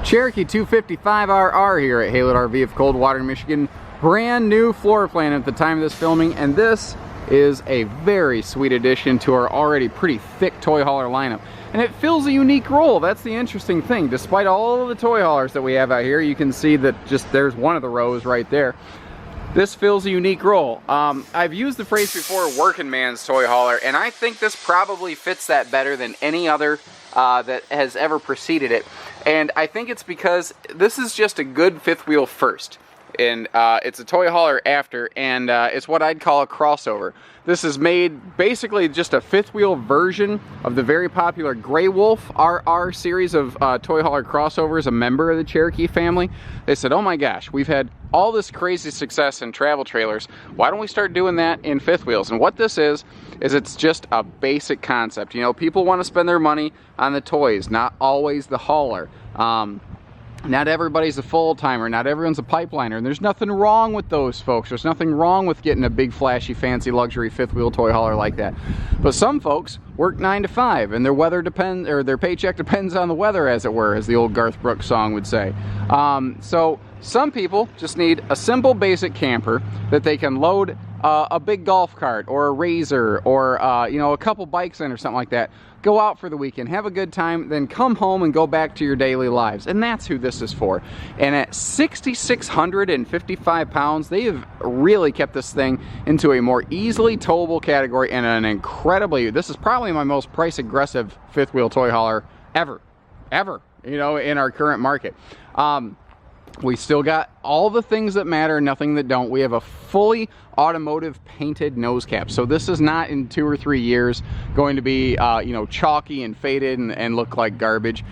Cherokee 255RR here at HaylettRV of Coldwater, Michigan. Brand new floor plan at the time of this filming, and this is a very sweet addition to our already pretty thick toy hauler lineup. And it fills a unique role. That's the interesting thing. Despite all of the toy haulers that we have out here, you can see that just there's one of the rows right there. This fills a unique role. I've used the phrase before, working man's toy hauler, and I think this probably fits that better than any other that has ever preceded it. And I think it's because this is just a good fifth wheel first. And it's a toy hauler after, and it's what I'd call a crossover. This is made basically just a fifth wheel version of the very popular Grey Wolf RR series of toy hauler crossovers, a member of the Cherokee family. They said, oh my gosh, we've had all this crazy success in travel trailers. Why don't we start doing that in fifth wheels? And what this is it's just a basic concept. You know, people want to spend their money on the toys, not always the hauler. Not everybody's a full-timer, not everyone's a pipeliner, and there's nothing wrong with those folks. There's nothing wrong with getting a big, flashy, fancy, luxury fifth-wheel toy hauler like that. But some folks work 9 to 5, and their paycheck depends on the weather, as it were, as the old Garth Brooks song would say. So some people just need a simple, basic camper that they can load a big golf cart or a RZR or you know, a couple bikes in or something like that. Go out for the weekend, have a good time, then come home and go back to your daily lives. And that's who this is for. And at 6,655 pounds, they have really kept this thing into a more easily towable category and an incredibly, this is probably my most price aggressive fifth wheel toy hauler ever, you know, in our current market. We still got all the things that matter, nothing that don't. We have a fully automotive painted nose cap. So this is not in 2 or 3 years going to be, you know, chalky and faded and look like garbage.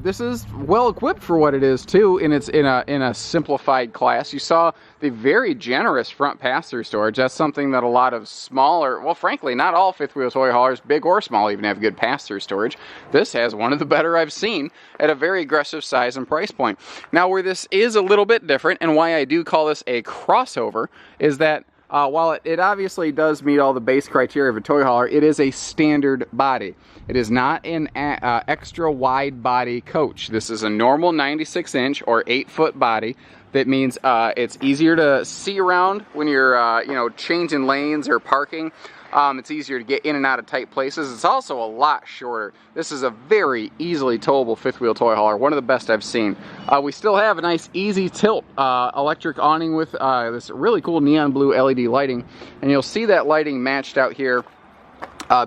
This is well equipped for what it is too, and it's in a simplified class. You saw the very generous front pass-through storage. That's something that a lot of smaller, well, frankly, not all fifth wheel toy haulers, big or small, even have good pass-through storage. This has one of the better I've seen at a very aggressive size and price point. Now, where this is a little bit different, and why I do call this a crossover, is that while it obviously does meet all the base criteria of a toy hauler, it is a standard body. It is not an extra wide body coach. This is a normal 96-inch or 8-foot body. That means it's easier to see around when you're you know, changing lanes or parking. It's easier to get in and out of tight places. It's also a lot shorter. This is a very easily towable fifth wheel toy hauler, one of the best I've seen. We still have a nice easy tilt electric awning with this really cool neon blue LED lighting, and you'll see that lighting matched out here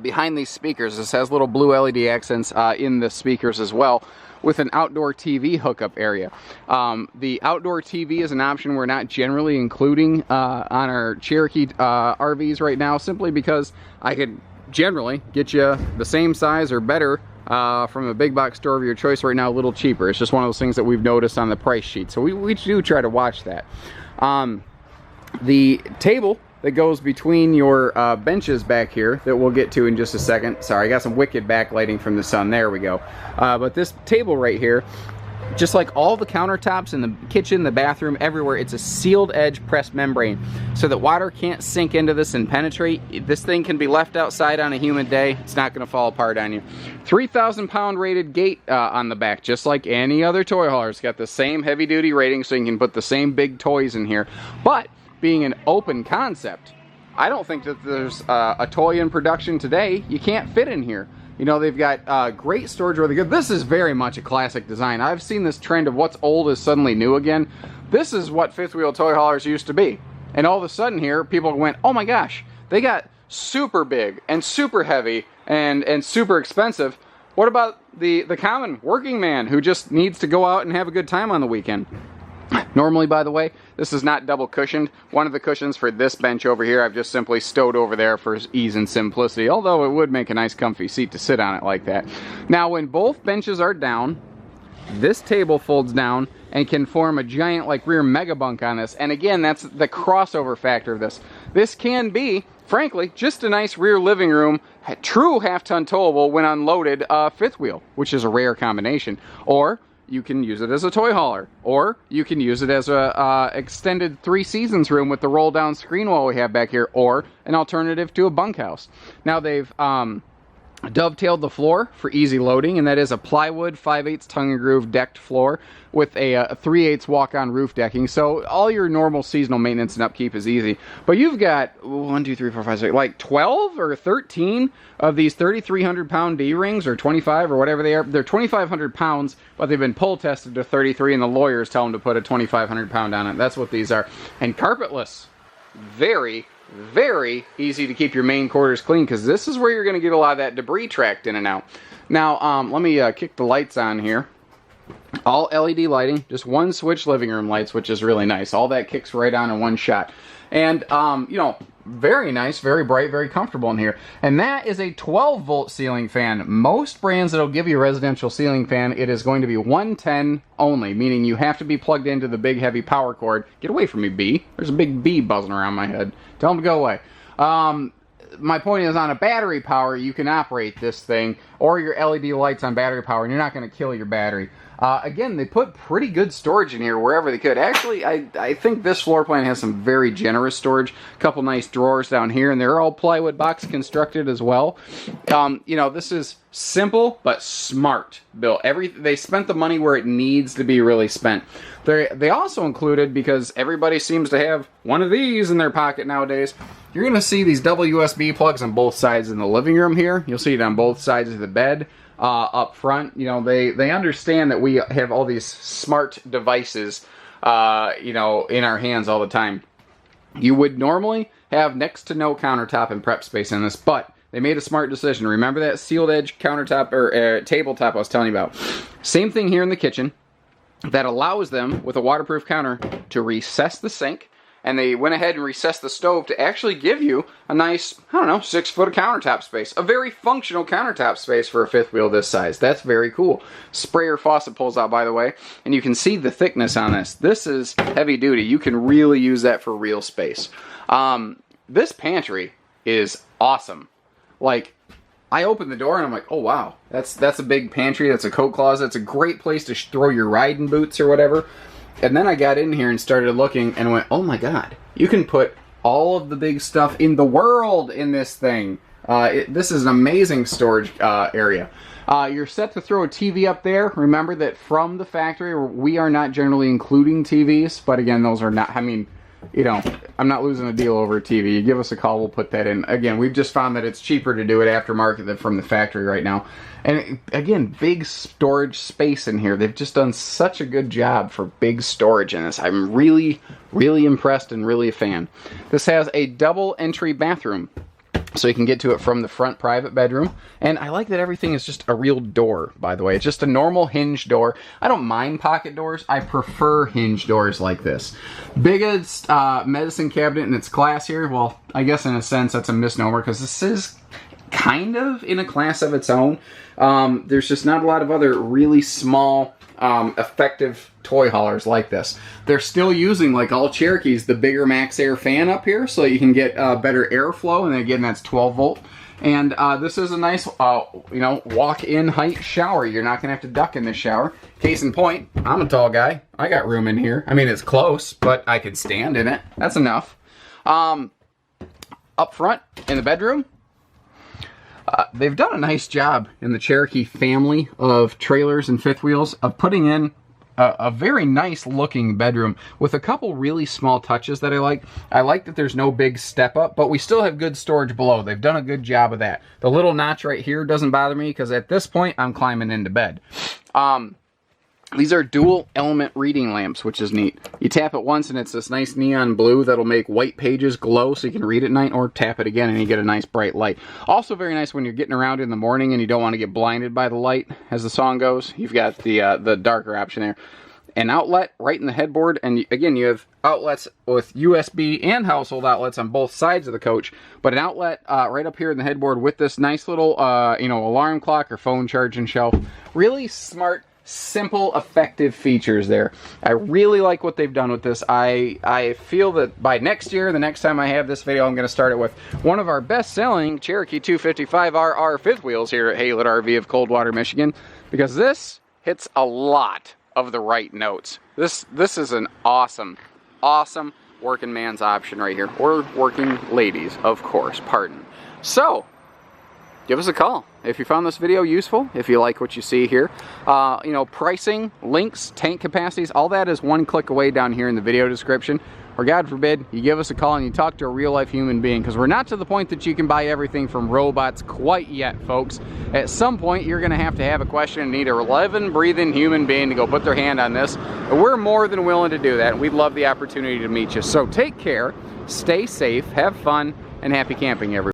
behind these speakers. This has little blue LED accents in the speakers as well, with an outdoor TV hookup area. The outdoor TV is an option we're not generally including on our Cherokee RVs right now, simply because I could generally get you the same size or better from a big box store of your choice right now, a little cheaper. It's just one of those things that we've noticed on the price sheet, so we do try to watch that. The table that goes between your benches back here that we'll get to in just a second. Sorry, I got some wicked backlighting from the sun. There we go. But this table right here, just like all the countertops in the kitchen, the bathroom, everywhere, it's a sealed edge pressed membrane so that water can't sink into this and penetrate. This thing can be left outside on a humid day. It's not going to fall apart on you. 3,000 pound rated gate on the back, just like any other toy hauler. It's got the same heavy duty rating, so you can put the same big toys in here. But being an open concept, I don't think that there's a toy in production today you can't fit in here. You know, they've got great storage, really good. This is very much a classic design. I've seen this trend of what's old is suddenly new again. This is what fifth wheel toy haulers used to be. And all of a sudden here, people went, oh my gosh, they got super big and super heavy and super expensive. What about the common working man who just needs to go out and have a good time on the weekend? Normally, by the way, this is not double cushioned. One of the cushions for this bench over here, I've just simply stowed over there for ease and simplicity, although it would make a nice comfy seat to sit on it like that. Now, when both benches are down, this table folds down and can form a giant like rear mega bunk on this. And again, that's the crossover factor of this. This can be, frankly, just a nice rear living room, true half-ton towable when unloaded fifth wheel, which is a rare combination. Or you can use it as a toy hauler, or you can use it as a extended 3 seasons room with the roll down screen wall we have back here, or an alternative to a bunkhouse. Now they've dovetailed the floor for easy loading, and that is a plywood 5/8 tongue and groove decked floor with a 3/8 walk-on roof decking. So all your normal seasonal maintenance and upkeep is easy. But you've got 1, 2, 3, 4, 5, 6, like 12 or 13 of these 3,300 pound D-rings, or 25 or whatever they are. They're 2,500 pounds, but they've been pull tested to 33, and the lawyers tell them to put a 2,500 pound on it. That's what these are. And carpetless. Very easy to keep your main quarters clean, because this is where you're going to get a lot of that debris tracked in and out. Now, let me kick the lights on here. All LED lighting, just one switch living room lights, which is really nice. All that kicks right on in one shot. And, you know, very nice, very bright, very comfortable in here. And that is a 12-volt ceiling fan. Most brands that'll give you a residential ceiling fan, it is going to be 110 only, meaning you have to be plugged into the big, heavy power cord. Get away from me, bee. There's a big bee buzzing around my head. Tell him to go away. My point is, on a battery power, you can operate this thing, or your LED lights on battery power, and you're not going to kill your battery. Again, they put pretty good storage in here wherever they could. Actually, I think this floor plan has some very generous storage. A couple nice drawers down here, and they're all plywood box constructed as well. You know, this is simple but smart built. They spent the money where it needs to be really spent. They also included, because everybody seems to have one of these in their pocket nowadays, you're going to see these double USB plugs on both sides in the living room here. You'll see it on both sides of the bed. Up front, you know, they understand that we have all these smart devices, you know, in our hands all the time. You would normally have next to no countertop and prep space in this, but they made a smart decision. Remember that sealed edge countertop or tabletop I was telling you about? Same thing here in the kitchen. That allows them, with a waterproof counter, to recess the sink. And they went ahead and recessed the stove to actually give you a nice, I don't know, 6 foot of countertop space. A very functional countertop space for a fifth wheel this size. That's very cool. Sprayer faucet pulls out, by the way, and you can see the thickness on this. This is heavy duty. You can really use that for real space. This pantry is awesome. Like, I opened the door and I'm like, oh wow, that's a big pantry. That's a coat closet. It's a great place to throw your riding boots or whatever. And then I got in here and started looking and went, oh my god, you can put all of the big stuff in the world in this thing. This is an amazing storage area. You're set to throw a TV up there. Remember that from the factory, we are not generally including TVs, but again, those are not, I mean, you know, I'm not losing a deal over a TV. You give us a call, we'll put that in. Again, we've just found that it's cheaper to do it aftermarket than from the factory right now. And again, big storage space in here. They've just done such a good job for big storage in this. I'm really impressed and really a fan. This has a double entry bathroom, so you can get to it from the front private bedroom. And I like that everything is just a real door, by the way. It's just a normal hinge door. I don't mind pocket doors. I prefer hinge doors like this. Biggest medicine cabinet in its class here. Well, I guess in a sense that's a misnomer, because this is kind of in a class of its own. There's just not a lot of other really small, effective toy haulers like this. They're still using, like all Cherokees, the bigger Max Air fan up here, so you can get better airflow, and again, that's 12 volt. And this is a nice, you know, walk-in height shower. You're not going to have to duck in this shower. Case in point, I'm a tall guy. I got room in here. I mean, it's close, but I could stand in it. That's enough. Up front, in the bedroom, they've done a nice job in the Cherokee family of trailers and fifth wheels of putting in a very nice looking bedroom with a couple really small touches that I like. I like that there's no big step up, but we still have good storage below. They've done a good job of that. The little notch right here doesn't bother me, because at this point I'm climbing into bed. These are dual element reading lamps, which is neat. You tap it once and it's this nice neon blue that'll make white pages glow so you can read at night, or tap it again and you get a nice bright light. Also very nice when you're getting around in the morning and you don't want to get blinded by the light, as the song goes. You've got the darker option there. An outlet right in the headboard, and again, you have outlets with USB and household outlets on both sides of the coach, but an outlet right up here in the headboard with this nice little you know, alarm clock or phone charging shelf. Really smart, simple, effective features there. I really like what they've done with this. I feel that by next year, the next time I have this video, I'm going to start it with one of our best-selling Cherokee 255RR fifth wheels here at HaylettRV of Coldwater, Michigan, because this hits a lot of the right notes. This is an awesome working man's option right here, or working ladies, of course, pardon. So give us a call. If you found this video useful, if you like what you see here, you know, pricing, links, tank capacities, all that is one click away down here in the video description. Or God forbid, you give us a call and you talk to a real life human being, because we're not to the point that you can buy everything from robots quite yet, folks. At some point, you're going to have a question and need a living, breathing human being to go put their hand on this. And we're more than willing to do that, and we'd love the opportunity to meet you. So take care, stay safe, have fun, and happy camping, everyone.